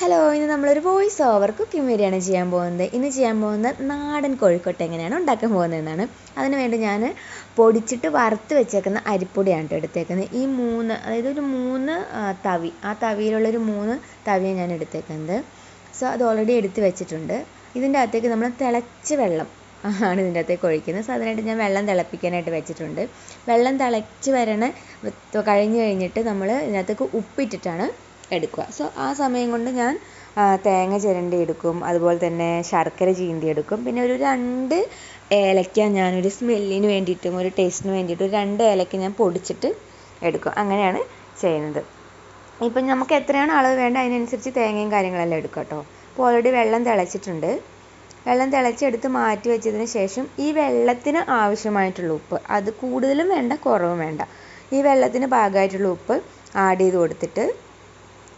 Hello, ഇന്ന് നമ്മളൊരു voice over cooking വീഡിയോയാണ് ചെയ്യാൻ പോകുന്നത്. ഇന്ന് ചെയ്യാൻ പോകുന്നത് നാടൻ കോഴിക്കോട്ട എങ്ങനെയാണ് ഉണ്ടാക്കാൻ പോകുന്നതെന്നാണ്. അതിനുവേണ്ടി ഞാൻ പൊടിച്ചിട്ട് വറുത്ത് വെച്ചേക്കുന്ന അരിപ്പൊടിയാണ് എടുത്തേക്കുന്നത്. ഈ അതായത് ഒരു 3 തവി, ആ തവിയിലുള്ളൊരു 3 തവിയാണ് ഞാൻ എടുത്തേക്കുന്നത്. സോ അത് ഓൾറെഡി എടുത്ത് വെച്ചിട്ടുണ്ട്. ഇതിൻ്റെ അകത്തേക്ക് നമ്മൾ തിളച്ച വെള്ളം ആണ് ഇതിൻ്റെ അകത്തേക്ക് ഒഴിക്കുന്നത്. സോ അതിനായിട്ട് ഞാൻ വെള്ളം തിളപ്പിക്കാനായിട്ട് വെച്ചിട്ടുണ്ട്. വെള്ളം തിളച്ച് കഴിഞ്ഞ് കഴിഞ്ഞിട്ട് നമ്മൾ ഇതിനകത്തേക്ക് ഉപ്പിട്ടിട്ടാണ് എടുക്കുക. സോ ആ സമയം കൊണ്ട് ഞാൻ തേങ്ങ ചിരണ്ടി എടുക്കും, അതുപോലെ തന്നെ ശർക്കര ചീന്തി എടുക്കും. പിന്നെ ഒരു 2 ഏലക്ക ഞാനൊരു സ്മെല്ലിന് വേണ്ടിയിട്ടും ഒരു ടേസ്റ്റിന് വേണ്ടിയിട്ടും ഒരു 2 ഏലക്ക ഞാൻ പൊടിച്ചിട്ട് എടുക്കും. അങ്ങനെയാണ് ചെയ്യുന്നത്. ഇപ്പം നമുക്ക് എത്രയാണ് അളവ് വേണ്ടത് അതിനനുസരിച്ച് തേങ്ങയും കാര്യങ്ങളെല്ലാം എടുക്കാം കേട്ടോ. അപ്പോൾ ഓൾറെഡി വെള്ളം തിളച്ചിട്ടുണ്ട്. വെള്ളം തിളച്ചെടുത്ത് മാറ്റി വെച്ചതിന് ശേഷം ഈ വെള്ളത്തിന് ആവശ്യമായിട്ടുള്ള ഉപ്പ്, അത് കൂടുതലും വേണ്ട കുറവും വേണ്ട, ഈ വെള്ളത്തിന് പാകമായിട്ടുള്ള ഉപ്പ് ആഡ് ചെയ്ത് കൊടുത്തിട്ട്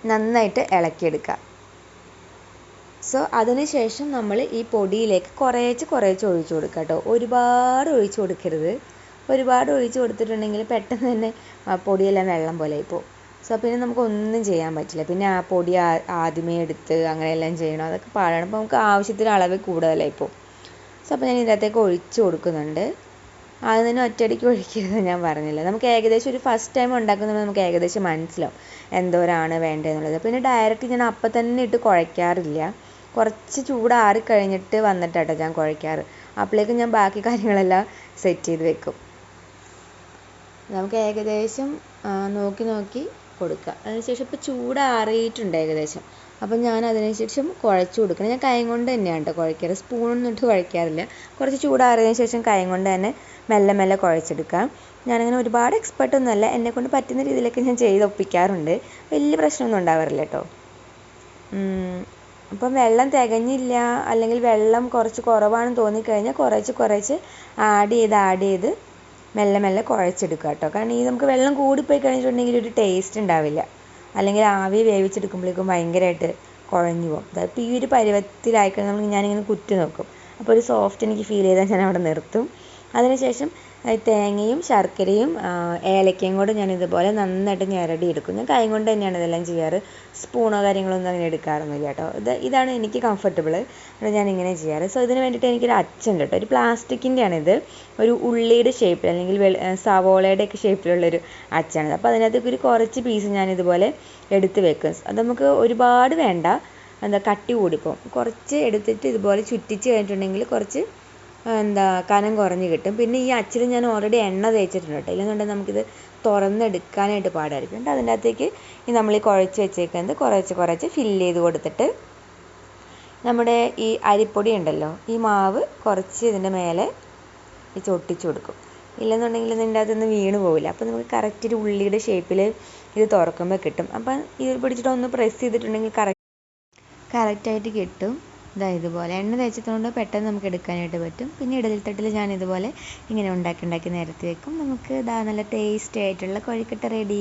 നന്നായിട്ട് ഇളക്കിയെടുക്കുക. സോ അതിന് ശേഷം നമ്മൾ ഈ പൊടിയിലേക്ക് കുറേശ്ശെ ഒഴിച്ചു കൊടുക്കുക കേട്ടോ. ഒരുപാട് ഒഴിച്ചു കൊടുക്കരുത്. ഒരുപാട് ഒഴിച്ചു കൊടുത്തിട്ടുണ്ടെങ്കിൽ പെട്ടെന്ന് തന്നെ പൊടിയെല്ലാം വെള്ളം പോലെ ആയിപ്പോവും. സോ പിന്നെ നമുക്കൊന്നും ചെയ്യാൻ പറ്റില്ല. പിന്നെ ആ പൊടി ആദ്യമേ എടുത്ത് അങ്ങനെയെല്ലാം ചെയ്യണം, അതൊക്കെ പാടാണ്. അപ്പോൾ നമുക്ക് ആവശ്യത്തിന് അളവ് കൂടുതലായിപ്പോവും. സോ അപ്പോൾ ഞാൻ ഇതിനകത്തേക്ക് ഒഴിച്ചു കൊടുക്കുന്നുണ്ട്. അതിന് ഒറ്റയടിക്ക് ഒഴിക്കരുത് ഞാൻ പറഞ്ഞില്ല. നമുക്ക് ഏകദേശം ഒരു ഫസ്റ്റ് ടൈം ഉണ്ടാക്കുന്നത് നമുക്ക് ഏകദേശം മനസ്സിലാവും എന്തോരാണ് വേണ്ടതെന്നുള്ളത്. പിന്നെ ഡയറക്റ്റ് ഞാൻ അപ്പം തന്നെ ഇട്ട് കുഴയ്ക്കാറില്ല. കുറച്ച് ചൂടാറി കഴിഞ്ഞിട്ട് വന്നിട്ടാട്ടോ ഞാൻ കുഴയ്ക്കാറ്. അപ്പോഴേക്കും ഞാൻ ബാക്കി കാര്യങ്ങളെല്ലാം സെറ്റ് ചെയ്ത് വെക്കും. നമുക്ക് ഏകദേശം നോക്കി കൊടുക്കുക. അതിനുശേഷം ഇപ്പോൾ ചൂടാറിയിട്ടുണ്ട് ഏകദേശം. അപ്പം ഞാൻ അതിനുശേഷം കുഴച്ച് കൊടുക്കണം. ഞാൻ കൈ കൊണ്ട് തന്നെയാണ് കേട്ടോ കുഴയ്ക്കാറ്, സ്പൂണൊന്നും ഇട്ട് കുഴയ്ക്കാറില്ല. കുറച്ച് ചൂടാറിയതിന് ശേഷം കൈ കൊണ്ട് തന്നെ മെല്ലെ കുഴച്ചെടുക്കാം. ഞാനങ്ങനെ ഒരുപാട് എക്സ്പെർട്ടൊന്നും അല്ല, എന്നെക്കൊണ്ട് പറ്റുന്ന രീതിയിലൊക്കെ ഞാൻ ചെയ്തൊപ്പിക്കാറുണ്ട്. വലിയ പ്രശ്നമൊന്നും ഉണ്ടാവാറില്ല കേട്ടോ. അപ്പം വെള്ളം തികഞ്ഞില്ല അല്ലെങ്കിൽ വെള്ളം കുറച്ച് കുറവാണെന്ന് തോന്നിക്കഴിഞ്ഞാൽ കുറച്ച് ആഡ് ചെയ്ത് മെല്ലെ കുഴച്ചെടുക്കുക കേട്ടോ. കാരണം ഈ നമുക്ക് വെള്ളം കൂടിപ്പോയി കഴിഞ്ഞിട്ടുണ്ടെങ്കിൽ ഒരു ടേസ്റ്റ് ഉണ്ടാവില്ല, അല്ലെങ്കിൽ ആവി വേവിച്ചെടുക്കുമ്പോഴേക്കും ഭയങ്കരമായിട്ട് കുഴഞ്ഞു പോകും. അതായത് ഈ ഒരു പരുവത്തിലായിക്കഴിഞ്ഞാൽ ഞാനിങ്ങനെ കുത്തി നോക്കും. അപ്പോൾ ഒരു സോഫ്റ്റ് എനിക്ക് ഫീൽ ചെയ്താൽ ഞാൻ അവിടെ നിർത്തും. അതിനുശേഷം തേങ്ങയും ശർക്കരയും ഏലക്കയും കൂടെ ഞാൻ ഇതുപോലെ നന്നായിട്ട് ഞെരടി എടുക്കും. ഞാൻ കൈ കൊണ്ട് തന്നെയാണ് ഇതെല്ലാം ചെയ്യാറ്. സ്പൂണോ കാര്യങ്ങളൊന്നും അങ്ങനെ എടുക്കാറൊന്നുമില്ല കേട്ടോ. ഇതാണ് എനിക്ക് കംഫർട്ടബിൾ, അത് ഞാൻ ഇങ്ങനെ ചെയ്യാറ്. സോ ഇതിന് വേണ്ടിയിട്ട് എനിക്കൊരു അച്ചുണ്ട് കേട്ടോ. ഒരു പ്ലാസ്റ്റിക്കിൻ്റെയാണിത്. ഒരു ഉള്ളിയുടെ ഷേപ്പിൽ അല്ലെങ്കിൽ സവോളയുടെയൊക്കെ ഷേപ്പിലുള്ളൊരു അച്ചാണിത്. അപ്പോൾ അതിനകത്തേക്ക് കുറച്ച് പീസ് ഞാൻ ഇതുപോലെ എടുത്ത് വെക്കും. അത് നമുക്ക് ഒരുപാട് വേണ്ട, കട്ടി കൂടിപ്പോവും. കുറച്ച് എടുത്തിട്ട് ഇതുപോലെ ചുറ്റിച്ച് കഴിഞ്ഞിട്ടുണ്ടെങ്കിൽ കുറച്ച് കനം കുറഞ്ഞ് കിട്ടും. പിന്നെ ഈ അച്ചിൽ ഞാൻ ഓൾറെഡി എണ്ണ തേച്ചിട്ടുണ്ട് കേട്ടോ. ഇല്ലെന്നുണ്ടെങ്കിൽ നമുക്കിത് തുറന്നെടുക്കാനായിട്ട് പാടായിരിക്കും. അതിൻ്റെ അകത്തേക്ക് നമ്മൾ ഈ കുഴച്ച് വെച്ചേക്കുന്നത് കുറച്ച് ഫില്ല് ചെയ്ത് കൊടുത്തിട്ട് നമ്മുടെ ഈ അരിപ്പൊടി ഉണ്ടല്ലോ, ഈ മാവ് കുറച്ച് ഇതിൻ്റെ മേലെ ഒട്ടിച്ചു കൊടുക്കും. ഇല്ലെന്നുണ്ടെങ്കിൽ ഇതിൻ്റെ അകത്തുനിന്ന് വീണ് പോവില്ല. അപ്പോൾ നമുക്ക് കറക്റ്റ് ഒരു ഉള്ളിയുടെ ഷേപ്പിൽ ഇത് തുറക്കുമ്പോൾ കിട്ടും. അപ്പം ഇത് പിടിച്ചിട്ട് ഒന്ന് പ്രസ് ചെയ്തിട്ടുണ്ടെങ്കിൽ കറക്റ്റായിട്ട് കിട്ടും. ഇതുപോലെ എണ്ണ തേച്ചതുകൊണ്ട് പെട്ടെന്ന് നമുക്ക് എടുക്കാനായിട്ട് പറ്റും. പിന്നെ ഇഡലിത്തട്ടിൽ ഞാൻ ഇതുപോലെ ഇങ്ങനെ ഉണ്ടാക്കി നിരത്തി വെക്കും. നമുക്ക് നല്ല ടേസ്റ്റി ആയിട്ടുള്ള കോഴിക്കട്ട റെഡി.